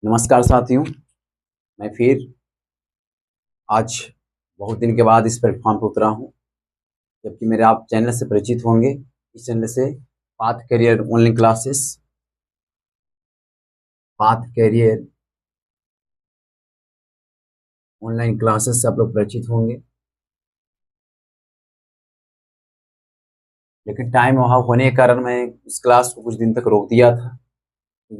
नमस्कार साथियों। मैं फिर आज बहुत दिन के बाद इस प्लेटफॉर्म पर उतरा हूँ। जबकि मेरे आप चैनल से परिचित होंगे। इस चैनल से पाथ करियर ऑनलाइन क्लासेस से आप लोग परिचित होंगे। लेकिन टाइम अभाव होने के कारण मैं इस क्लास को कुछ दिन तक रोक दिया था।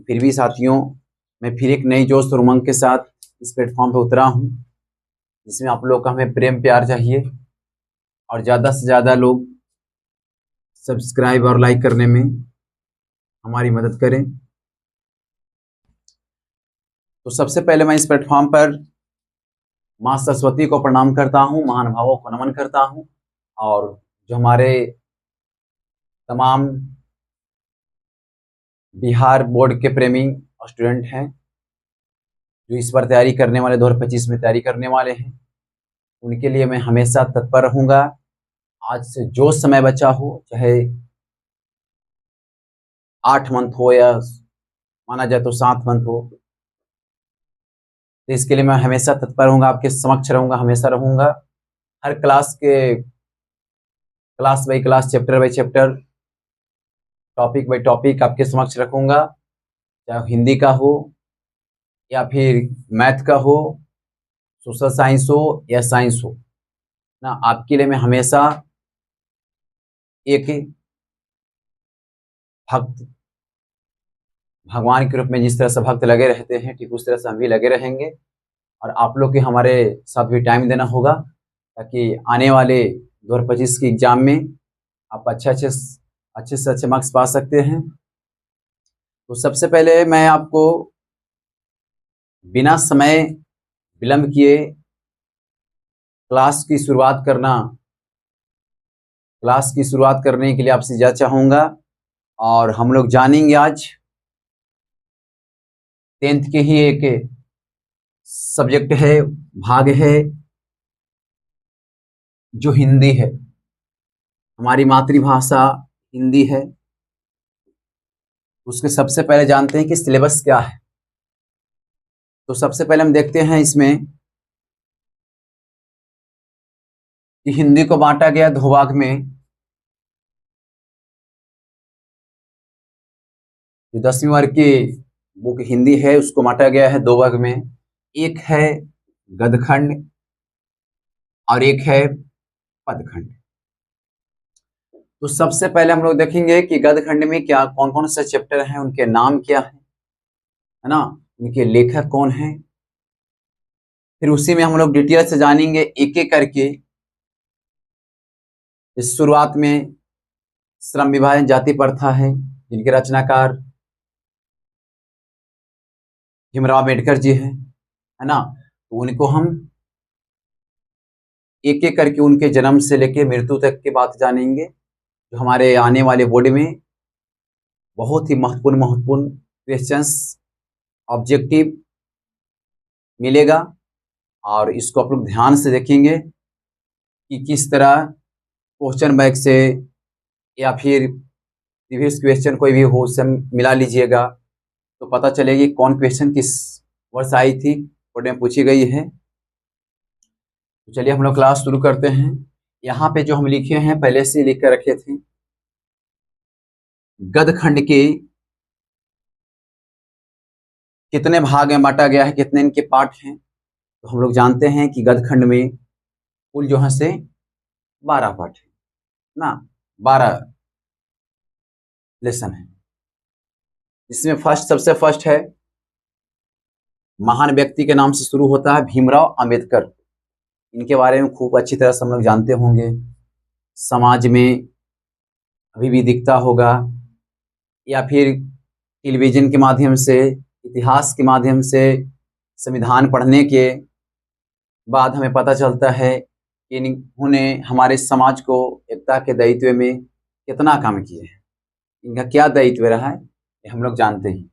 फिर भी साथियों, मैं फिर एक नई जोश और उमंग के साथ इस प्लेटफॉर्म पर उतरा हूँ, जिसमें आप लोग का हमें प्रेम प्यार चाहिए और ज़्यादा से ज़्यादा लोग सब्सक्राइब और लाइक करने में हमारी मदद करें। तो सबसे पहले मैं इस प्लेटफॉर्म पर माँ सरस्वती को प्रणाम करता हूँ, महानुभावों को नमन करता हूँ, और जो हमारे तमाम बिहार बोर्ड के प्रेमी स्टूडेंट हैं, जो इस बार तैयारी करने वाले 2025 में तैयारी करने वाले हैं, उनके लिए मैं हमेशा तत्पर रहूँगा। आज से जो समय बचा हो, चाहे 8 मंथ हो या माना जाए तो 7 मंथ हो, तो इसके लिए मैं हमेशा तत्पर रहूँगा, आपके समक्ष रहूँगा, हमेशा रहूँगा। हर class by class, chapter by chapter, topic by topic आपके समक्ष रखूँगा। चाहे हिंदी का हो या फिर मैथ का हो, सोशल साइंस हो या साइंस हो ना, आपके लिए मैं हमेशा एक भक्त, भगवान के रूप में जिस तरह से भक्त लगे रहते हैं, ठीक उस तरह से हम भी लगे रहेंगे। और आप लोग के हमारे साथ भी टाइम देना होगा, ताकि आने वाले 2025 की एग्जाम में आप अच्छे से अच्छे मार्क्स पा सकते हैं। तो सबसे पहले मैं आपको बिना समय विलंब किए क्लास की शुरुआत करने के लिए आपसे इजाज़त चाहूँगा। और हम लोग जानेंगे आज 10th के ही एक सब्जेक्ट है, भाग है, जो हिंदी है। हमारी मातृभाषा हिंदी है। उसके सबसे पहले जानते हैं कि सिलेबस क्या है। तो सबसे पहले हम देखते हैं इसमें कि हिंदी को बांटा गया 2 भाग में। जो 10वीं वर्ग की बुक हिंदी है, उसको बांटा गया है 2 भाग में। एक है गदखंड और एक है पदखंड। तो सबसे पहले हम लोग देखेंगे कि गदखंड में क्या कौन कौन से चैप्टर हैं, उनके नाम क्या है ना, उनके लेखक कौन हैं। फिर उसी में हम लोग डिटेल से जानेंगे एक एक करके। इस शुरुआत में श्रम विभाजन जाति प्रथा है, जिनके रचनाकार भीमराव अम्बेडकर जी हैं, है ना। तो उनको हम एक एक करके उनके जन्म से लेके मृत्यु तक की बात जानेंगे, जो हमारे आने वाले बोर्ड में बहुत ही महत्वपूर्ण क्वेश्चंस ऑब्जेक्टिव मिलेगा। और इसको आप लोग ध्यान से देखेंगे कि किस तरह क्वेश्चन बैंक से या फिर प्रीवियस क्वेश्चन कोई भी हो, उससे मिला लीजिएगा, तो पता चलेगी कौन क्वेश्चन किस वर्ष आई थी, बोर्ड में पूछी गई है। तो चलिए हम लोग क्लास शुरू करते हैं। यहाँ पे जो हम लिखे हैं पहले से लिख कर रखे थे, गदखंड के कितने भाग में बांटा गया है, कितने इनके पार्ट हैं। तो हम लोग जानते हैं कि गदखंड में कुल जो है से 12 पार्ट है ना, 12 लेसन है। इसमें सबसे फर्स्ट है, महान व्यक्ति के नाम से शुरू होता है, भीमराव अंबेडकर। इनके बारे में खूब अच्छी तरह से हम लोग जानते होंगे। समाज में अभी भी दिखता होगा, या फिर टेलीविजन के माध्यम से, इतिहास के माध्यम से, संविधान पढ़ने के बाद हमें पता चलता है कि इन्होंने हमारे समाज को एकता के दायित्व में कितना काम किए हैं। इनका क्या दायित्व रहा है, ये हम लोग जानते हैं।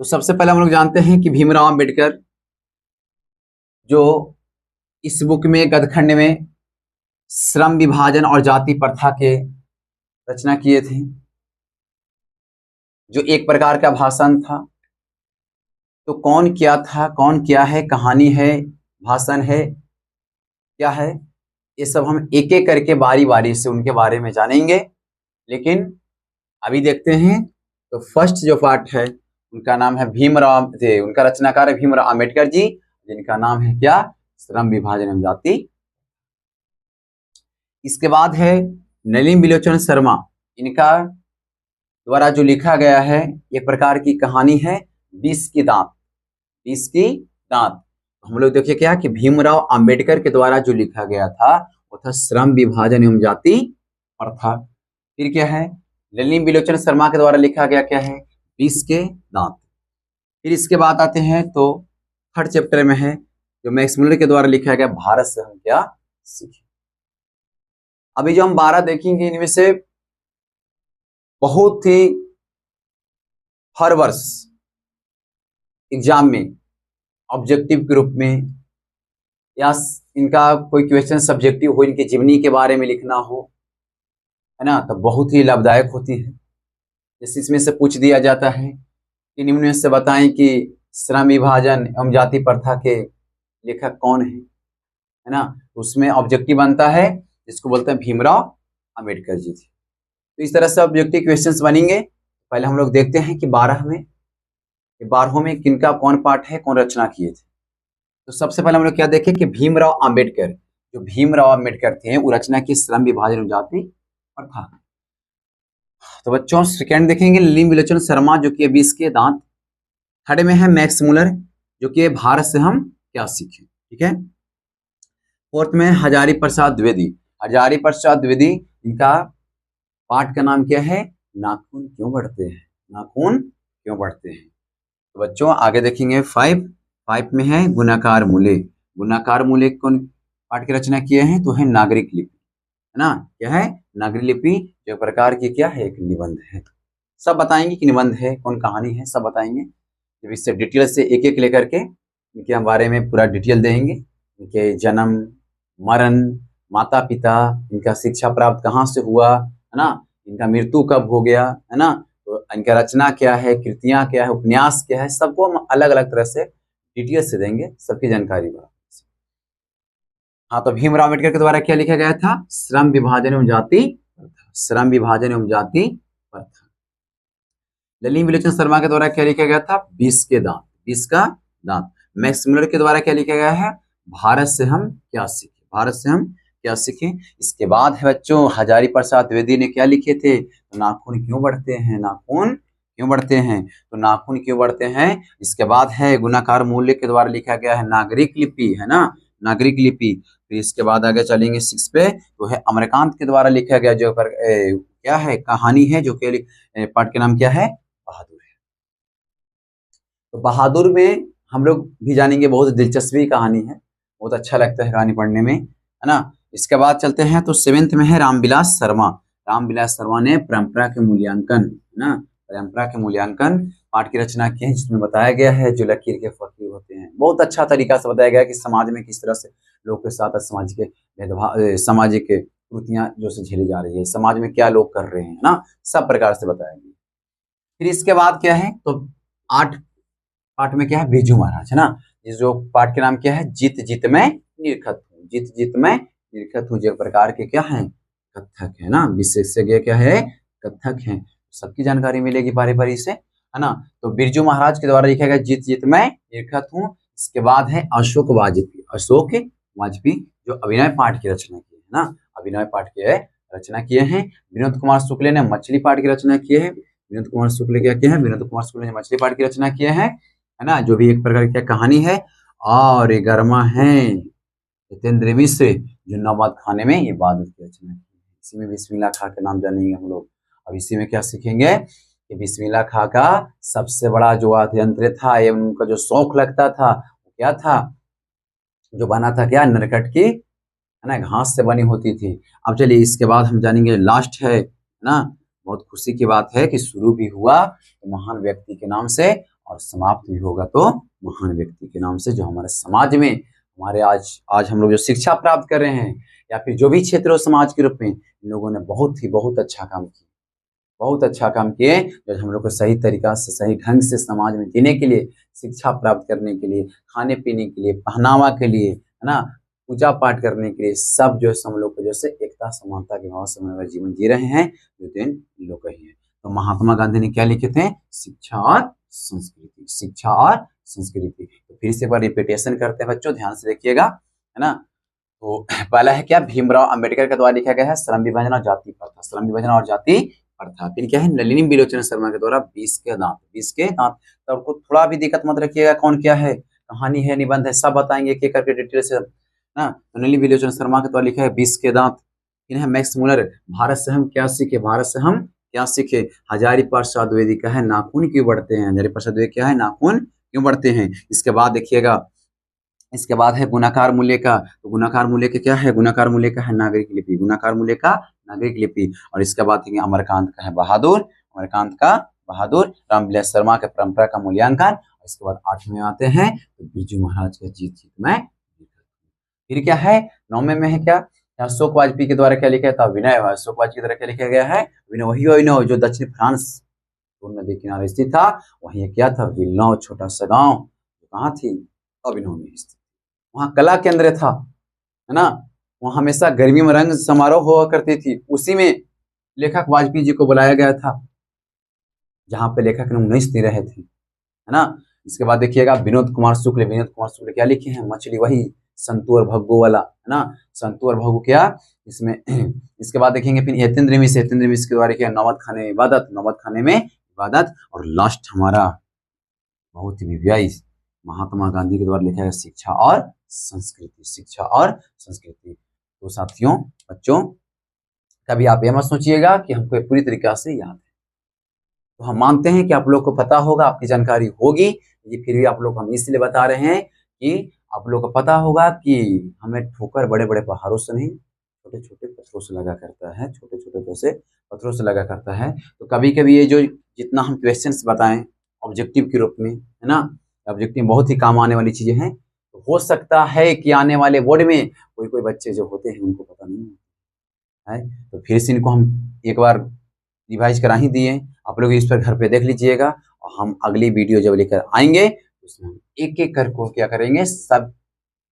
तो सबसे पहले हम लोग जानते हैं कि भीमराव अंबेडकर, जो इस बुक में गदखंड में श्रम विभाजन और जाति प्रथा के रचना किए थे, जो एक प्रकार का भाषण था तो कौन क्या था, कौन क्या है, कहानी है, भाषण है, क्या है, ये सब हम एक एक करके बारी बारी से उनके बारे में जानेंगे। लेकिन अभी देखते हैं, तो फर्स्ट जो पार्ट है उनका नाम है भीमराव, उनका रचनाकार है भीमराव अम्बेडकर जी, जिनका नाम है क्या, श्रम विभाजन एवं जाति। इसके बाद है नलिनी बिलोचन शर्मा, इनका द्वारा जो लिखा गया है एक प्रकार की कहानी है, 20 की दांत, 20 की दांत। हम लोग देखिए क्या कि भीमराव अंबेडकर के द्वारा जो लिखा गया था वो था श्रम विभाजन एवं जाति प्रथा। फिर क्या है, नलिनी बिलोचन शर्मा के द्वारा लिखा गया क्या है, 20 के दांत। फिर इसके बाद आते हैं तो थर्ड चैप्टर में है जो मैक्स मुलर के द्वारा लिखा गया, भारत से हम क्या सीखे। अभी जो हम 12 देखेंगे इनमें से बहुत ही हर वर्ष एग्जाम में ऑब्जेक्टिव के रूप में या इनका कोई क्वेश्चन सब्जेक्टिव हो, इनके जीवनी के बारे में लिखना हो, है ना, तो बहुत ही लाभदायक होती है। जैसे इसमें से पूछ दिया जाता है कि निम्न में से बताएं कि श्रम विभाजन एवं जाति प्रथा के लेखक कौन है ना, तो उसमें ऑब्जेक्टिव बनता है जिसको बोलते हैं भीमराव अंबेडकर जी थे। तो इस तरह से ऑब्जेक्टिव क्वेश्चंस बनेंगे। पहले हम लोग देखते हैं कि 12 में किनका कौन पाठ है, कौन रचना किए थे। तो सबसे पहले हम लोग क्या देखें कि भीमराव अंबेडकर, जो भीमराव अंबेडकर थे वो रचना की श्रम विभाजन एवं जाति प्रथा। तो बच्चों सेकेंड देखेंगे नलिनी बिलोचन शर्मा जो कि 20 के दांत। थर्ड में है मैक्स मुलर जो कि भारत से हम क्या सीखे, ठीक है। फोर्थ में हजारी प्रसाद द्विवेदी, हजारी प्रसाद द्विवेदी, इनका पाठ का नाम क्या है, नाखून क्यों बढ़ते हैं, नाखून क्यों बढ़ते हैं। तो बच्चों आगे देखेंगे 5 में है गुणाकार मूल्य, गुणाकार मूल्य कौन पाठ की रचना किए हैं, तो है नागरिक लिपि, है ना, क्या है, नागरिक लिपि जो प्रकार की क्या है, एक निबंध है। सब बताएंगे कि निबंध है, कौन कहानी है, सब बताएंगे। जब इससे डिटेल से एक एक लेकर के इनके बारे में पूरा डिटेल देंगे, इनके जन्म, मरण, माता पिता, इनका शिक्षा प्राप्त कहाँ से हुआ, है ना, इनका मृत्यु कब हो गया, है ना, तो इनका रचना क्या है, कृतियां क्या है, उपन्यास क्या है, सबको हम अलग अलग तरह से डिटेल से देंगे, सबकी जानकारी बराबर। हाँ, तो भीमराव अम्बेडकर के द्वारा क्या लिखा गया था, श्रम विभाजन एवं जाति, श्रम विभाजन एवं जाति प्रथा। नलिनी बिलोचन शर्मा के द्वारा क्या लिखा गया था, 20 के दांत, 20 का दांत। मैक्स मुलर के द्वारा क्या लिखा गया है, भारत से हम क्या सीखे, भारत से हम क्या सीखे। इसके बाद है बच्चों हजारी प्रसाद द्विवेदी ने क्या लिखे थे, तो नाखून क्यों बढ़ते हैं, नाखून क्यों बढ़ते हैं, तो नाखून क्यों बढ़ते हैं। इसके बाद है गुणाकार मूल्य के द्वारा लिखा गया है नागरिक लिपि, है ना, नागरिक लिपि। फिर इसके बाद आगे चलेंगे 6 पे, तो है अमरकांत के द्वारा लिखा गया जो क्या है, कहानी है, जो के पाठ के नाम क्या है, बहादुर है। तो बहादुर में हम लोग भी जानेंगे, बहुत दिलचस्पी कहानी है, बहुत अच्छा लगता है कहानी पढ़ने में, है ना। इसके बाद चलते हैं तो 7th में है रामविलास शर्मा, रामविलास शर्मा ने परंपरा के मूल्यांकन, है ना, परंपरा के मूल्यांकन पाठ की रचना की है, जिसमें बताया गया है जो लकीर के फकीर होते हैं। बहुत अच्छा तरीका से बताया गया है कि समाज में किस तरह से लोग के साथ सामाजिक भेदभाव, सामाजिक कुरीतियां जो से झेली जा रही है, समाज में क्या लोग कर रहे हैं ना, सब प्रकार से बताया गया। फिर इसके बाद क्या है, तो 8 पाठ में क्या है, बिरजू महाराज, है ना, इस जो पाठ के नाम क्या है, जीत जीत में निरखत हूँ, जीत जीत में निरखत हूँ, जो प्रकार के क्या है, कथक है ना, विशेषज्ञ क्या है, कथक है, सबकी जानकारी मिलेगी बारी बारी से, है ना। तो बिरजू महाराज के द्वारा लिखा गया जीत जीत में निरखत हूँ। इसके बाद है अशोक वाजपेयी, अशोक वाजपेयी जो अभिनय पाठ की रचना की है ना, अभिनय पाठ की रचना किए हैं। विनोद कुमार शुक्ल ने मछली पाठ की रचना की है, विनोद कुमार शुक्ल क्या किए हैं, विनोद कुमार शुक्ल ने मछली पाठ की रचना किए हैं, है ना, जो भी एक प्रकार की कहानी है। और गर्मा है जितेंद्र मिश्र जो नौबाद खाने में ये बादल की रचना की है। इसी में बिस्मिल्लाह खां का नाम जानेंगे हम लोग। अब इसी में क्या सीखेंगे कि बिस्मिल्लाह खां का सबसे बड़ा जो यंत्र था एवं उनका जो शौक लगता था वो क्या था, जो बना था क्या, नरकट की, है ना, घास से बनी होती थी। अब चलिए इसके बाद हम जानेंगे, लास्ट है ना, बहुत खुशी की बात है कि शुरू भी हुआ तो महान व्यक्ति के नाम से और समाप्त भी होगा तो महान व्यक्ति के नाम से, जो हमारे समाज में हमारे आज हम लोग जो शिक्षा प्राप्त कर रहे हैं या फिर जो भी क्षेत्र हो समाज के रूप में, इन लोगों ने बहुत अच्छा काम किया। बहुत अच्छा काम किए, जो हम लोग को सही तरीका से, सही ढंग से समाज में जीने के लिए, शिक्षा प्राप्त करने के लिए, खाने पीने के लिए, पहनावा के लिए, है ना, पूजा पाठ करने के लिए, सब जो है हम लोग को जैसे एकता समानता के भाव से हम लोग जीवन जी रहे हैं, जो दिन लोग का ही है। तो महात्मा गांधी ने क्या लिखे थे? शिक्षा और संस्कृति, शिक्षा और संस्कृति। तो फिर से एक बार रिपीटेशन करते हैं बच्चों, ध्यान से देखिएगा, है ना। तो पहला है क्या? भीमराव अंबेडकर के द्वारा लिखा गया है श्रम विभाजन और जाति प्रथा, श्रम विभाजन और जाति प्रथा। फिर क्या है? नलिनी बिलोचन शर्मा के द्वारा 20 के दांत, 20 के दांत। तो आपको थोड़ा भी दिक्कत मत रखिएगा, कौन क्या है, कहानी है, निबंध है, सब बताएंगे एक एक करके डिटेल से ना। तो नलिनी बिलोचन शर्मा के द्वारा लिखा है 20 के दांत। फिर है मैक्स मुलर, भारत से हम क्या सीखे, भारत से हम क्या सीखे। हजारी प्रसाद द्विवेदी का है नाखून क्यों बढ़ते हैं, हजारी प्रसाद द्विवेदी क्या है, नाखून क्यों बढ़ते हैं। इसके बाद देखिएगा, इसके बाद है गुणाकार मूल्य का। तो गुणाकार मूल्य का क्या है? गुणाकार मूल्य का है नागरिक लिपि, गुणाकार मूल्य का नागरिक लिपि। और इसके बाद है अमरकांत का है बहादुर, अमरकांत का बहादुर। रामविलास शर्मा के परंपरा का मूल्यांकन। इसके बाद 8वें में आते हैं तो बिरजू महाराज का जीत जीत में। फिर क्या है? 9वें में है क्या? अशोक वाजपेयी के द्वारा क्या लिखा था? विनय। अशोक वाजपेयी के द्वारा क्या लिखा गया है? विनय। वही विनय जो दक्षिण फ्रांस नदी किनारे स्थित था। वहीं क्या था? विल्नौ, छोटा सा गांव, कहाँ थी? अभिनव में स्थित। वहाँ कला केंद्र था, है ना। वहाँ हमेशा गर्मी में रंग समारोह हुआ करती थी। उसी में लेखक वाजपेयी जी को बुलाया गया था, जहाँ पे लेखक ने 19 दिन रहे थे, है ना। इसके बाद देखिएगा विनोद कुमार शुक्ल, विनोद कुमार शुक्ल क्या लिखे हैं? मछली, वही संतू और भग्गू वाला, है ना। संतू और भग्गू क्या इसमें। इसके बाद देखेंगे फिर यतीन्द्र मिश्र, यतीन्द्र मिश्र के द्वारा क्या? नौबत खाने में इबादत, नौबत खाने में इबादत। और लास्ट हमारा बहुत ही व्यायी महात्मा गांधी के द्वारा लिखा है शिक्षा और संस्कृति, शिक्षा और संस्कृति। तो साथियों, बच्चों, कभी आप ये मत सोचिएगा कि हमको पूरी तरीके से याद है। तो हम मानते हैं कि आप लोग को पता होगा, आपकी जानकारी होगी, ये फिर भी आप लोग हम इसलिए बता रहे हैं कि आप लोग को पता होगा कि हमें ठोकर बड़े बड़े पहाड़ों से नहीं, छोटे छोटे पत्थरों से लगा करता है, छोटे छोटे से पत्थरों से लगा करता है। तो कभी कभी ये जो जितना हम क्वेश्चंस बताएं ऑब्जेक्टिव के रूप में, है ना, ऑब्जेक्टिव बहुत ही काम आने वाली चीजें हैं। तो हो सकता है कि आने वाले बोर्ड में कोई कोई बच्चे जो होते हैं उनको पता नहीं है, तो फिर से इनको हम एक बार रिवाइज करा ही दिए। आप लोग इस पर घर पे देख लीजिएगा, और हम अगली वीडियो जब लेकर आएंगे उसमें हम एक एक कर को क्या करेंगे, सब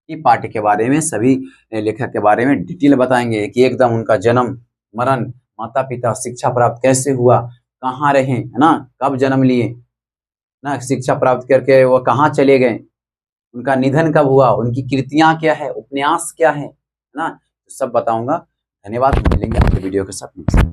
की पार्टी के बारे में, सभी लेखक के बारे में डिटेल बताएंगे कि एकदम उनका जन्म, मरण, माता पिता, शिक्षा प्राप्त कैसे हुआ, कहाँ रहे, है ना, कब जन्म लिए ना, शिक्षा प्राप्त करके वो कहाँ चले गए, उनका निधन कब हुआ, उनकी कृतियां क्या है, उपन्यास क्या है ना, तो सब बताऊंगा। धन्यवाद, मिलेंगे आपके वीडियो के साथ।